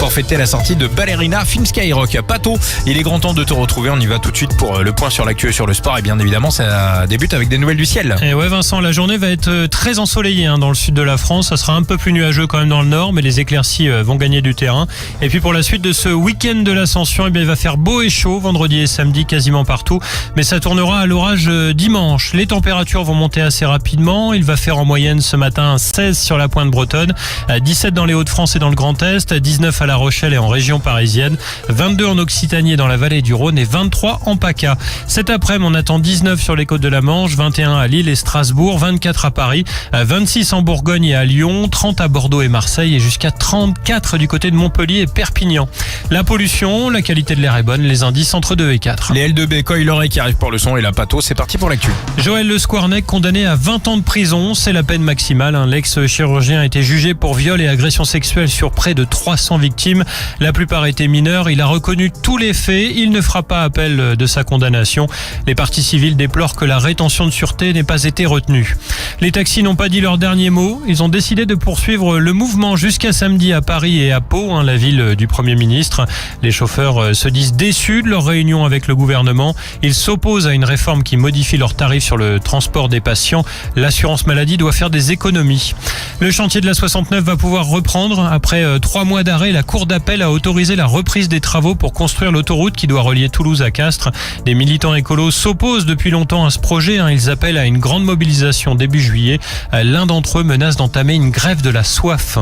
pour fêter la sortie de Ballerina, film Skyrock. Pato, il est grand temps de te retrouver. On y va tout de suite pour le point sur l'actu et sur le sport. Et bien évidemment, ça débute avec des nouvelles du ciel. Et ouais, Vincent, la journée va être très ensoleillée dans le sud de la France. Ça sera un peu plus nuageux quand même dans le nord, mais les éclaircies vont gagner du terrain. Et puis pour la suite de ce week-end de l'Ascension, il va faire beau et chaud vendredi et samedi quasiment partout. Mais ça tournera à l'orage dimanche. Les températures vont monter assez rapidement. Il va faire en moyenne ce matin 16 sur la pointe bretonne, 17 dans les Hauts-de-France et dans le Grand Est, 19 à La Rochelle et en région parisienne, 22 en Occitanie et dans la vallée du Rhône et 23 en PACA. Cet après-midi, on attend 19 sur les côtes de la Manche, 21 à Lille et Strasbourg, 24 à Paris, 26 en Bourgogne et à Lyon, 30 à Bordeaux et Marseille et jusqu'à 34 du côté de Montpellier et Perpignan. La pollution, la qualité de l'air est bonne, les indices entre 2 et 4. Les L2B, Coy Loré qui arrive pour le son et la Pato, c'est parti pour l'actu. Joël Le Squarnec condamné à 20 ans de prison, c'est la peine maximale. L'ex-chirurgien a été jugé pour viol et agression sexuelle sur près de 300 victimes. La plupart étaient mineurs. Il a reconnu tous les faits. Il ne fera pas appel de sa condamnation. Les parties civiles déplorent que la rétention de sûreté n'ait pas été retenue. Les taxis n'ont pas dit leur dernier mot. Ils ont décidé de poursuivre le mouvement jusqu'à samedi à Paris et à Pau, la ville du Premier ministre. Les chauffeurs se disent déçus de leur réunion avec le gouvernement. Ils s'opposent à une réforme qui modifie leurs tarifs sur le transport des patients. L'assurance maladie doit faire des économies. Le chantier de la 69 va pouvoir reprendre. Après 3 mois d'arrêt, la Cour d'appel a autorisé la reprise des travaux pour construire l'autoroute qui doit relier Toulouse à Castres. Des militants écolos s'opposent depuis longtemps à ce projet. Ils appellent à une grande mobilisation début juillet. L'un d'entre eux menace d'entamer une grève de la soif.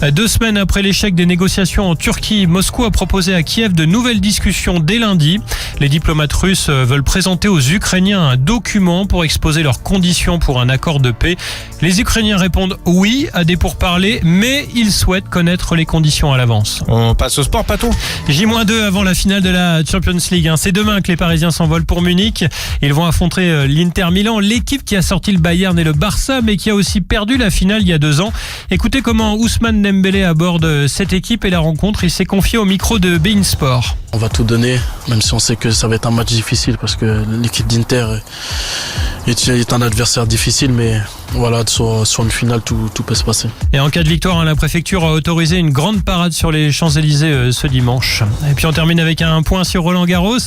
2 semaines après l'échec des négociations en Turquie, Moscou a proposé à Kiev de nouvelles discussions dès lundi. Les diplomates russes veulent présenter aux Ukrainiens un document pour exposer leurs conditions pour un accord de paix. Les Ukrainiens répondent oui à des pourparlers, mais ils souhaitent connaître les conditions à l'avance. On passe au sport, Pato. J-2 avant la finale de la Champions League. C'est demain que les Parisiens s'envolent pour Munich. Ils vont affronter l'Inter Milan, l'équipe qui a sorti le Bayern et le Barça, mais qui a aussi perdu la finale il y a 2 ans. Écoutez comment Ousmane Dembélé aborde cette équipe et la rencontre. Il s'est confié au micro de beIN Sport. On va tout donner, même si on sait que ça va être un match difficile parce que l'équipe d'Inter est un adversaire difficile, mais voilà, sur une finale, tout peut se passer. Et en cas de victoire, la préfecture a autorisé une grande parade sur les Champs-Élysées ce dimanche. Et puis on termine avec un point sur Roland-Garros.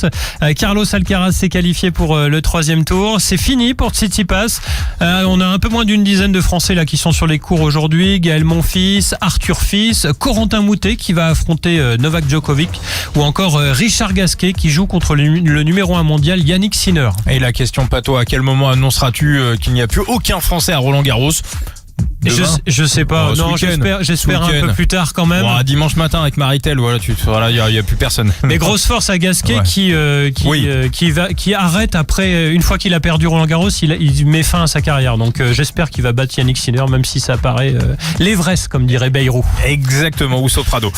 Carlos Alcaraz s'est qualifié pour le 3e tour. C'est fini pour Tsitsipas. On a un peu moins d'une dizaine de Français là qui sont sur les cours aujourd'hui. Gaël Monfils, Arthur Fils, Corentin Moutet qui va affronter Novak Djokovic ou encore Richard Gasquet qui joue contre le numéro 1 mondial Yannick Sinner. Et la question, Pato, à quel moment annonceras-tu qu'il n'y a plus aucun Français à Roland-Garros? Je sais pas. Non, j'espère un peu plus tard quand même. Dimanche matin avec Maritel, voilà, il y a plus personne. Mais grosse force à Gasquet qui arrête après une fois qu'il a perdu Roland-Garros, il met fin à sa carrière. Donc j'espère qu'il va battre Yannick Sinner, même si ça paraît l'Everest comme dirait Bayrou. Exactement, ou Soprado.